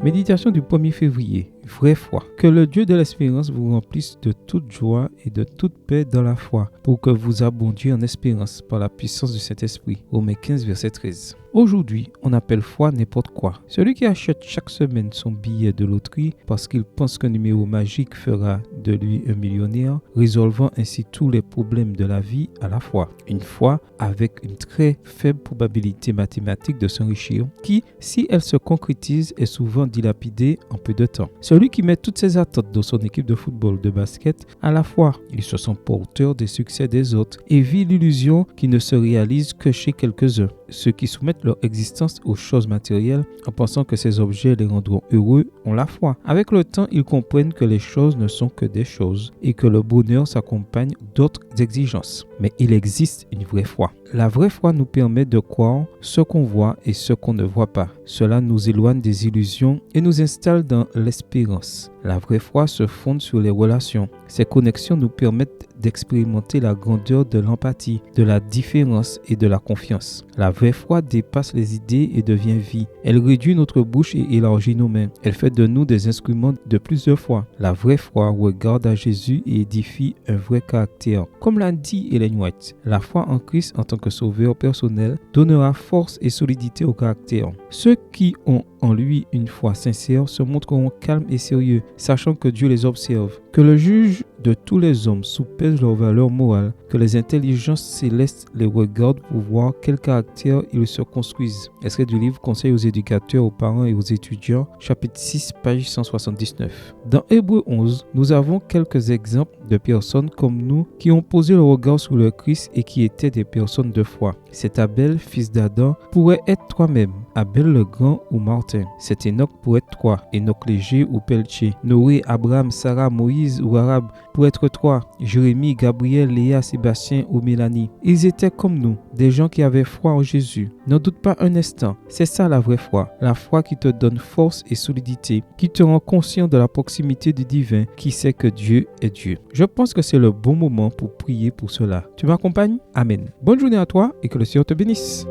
Méditation du 1er février. Vraie foi. Que le Dieu de l'espérance vous remplisse de toute joie et de toute paix dans la foi, pour que vous abondiez en espérance par la puissance du Saint-Esprit. Romains 15, verset 13. Aujourd'hui, on appelle foi n'importe quoi. Celui qui achète chaque semaine son billet de loterie parce qu'il pense qu'un numéro magique fera de lui un millionnaire, résolvant ainsi tous les problèmes de la vie à la fois. Une foi avec une très faible probabilité mathématique de s'enrichir, qui, si elle se concrétise, est souvent dilapidée en peu de temps. Celui qui met toutes ses attentes dans son équipe de football, de basket, à la fois, il se sent porteur des succès des autres et vit l'illusion qui ne se réalise que chez quelques-uns. Ceux qui soumettent leur existence aux choses matérielles en pensant que ces objets les rendront heureux ont la foi. Avec le temps, ils comprennent que les choses ne sont que des choses et que le bonheur s'accompagne d'autres exigences. Mais il existe une vraie foi. La vraie foi nous permet de croire ce qu'on voit et ce qu'on ne voit pas. Cela nous éloigne des illusions et nous installe dans l'espérance. La vraie foi se fonde sur les relations. Ces connexions nous permettent d'expérimenter la grandeur de l'empathie, de la différence et de la confiance. La vraie foi dépasse les idées et devient vie. Elle réduit notre bouche et élargit nos mains. Elle fait de nous des instruments de plusieurs foi. La vraie foi regarde à Jésus et édifie un vrai caractère. Comme l'a dit Ellen White, la foi en Christ en tant que sauveur personnel donnera force et solidité au caractère. Ceux qui ont en lui une foi sincère se montreront calmes et sérieux, sachant que Dieu les observe. Que le juge de tous les hommes soupèse leur valeur morale, que les intelligences célestes les regardent pour voir quel caractère ils se construisent. Extrait du livre Conseil aux éducateurs, aux parents et aux étudiants, chapitre 6, page 179. Dans Hébreux 11, nous avons quelques exemples de personnes comme nous qui ont posé le regard sur le Christ et qui étaient des personnes de foi. Cet Abel, fils d'Adam, pourrait être toi-même, Abel le Grand ou Martin. Cet Enoch pourrait être toi, Enoch Léger ou Pelletier. Noé, Abraham, Sarah, Moïse ou Arabe pourraient être toi, Jérémie, Gabriel, Léa, Sébastien ou Mélanie. Ils étaient comme nous, des gens qui avaient foi en Jésus. N'en doute pas un instant, c'est ça la vraie foi. La foi qui te donne force et solidité, qui te rend conscient de la proximité du divin, qui sait que Dieu est Dieu. Je pense que c'est le bon moment pour prier pour cela. Tu m'accompagnes? Amen. Bonne journée à toi et que le Seigneur te bénisse.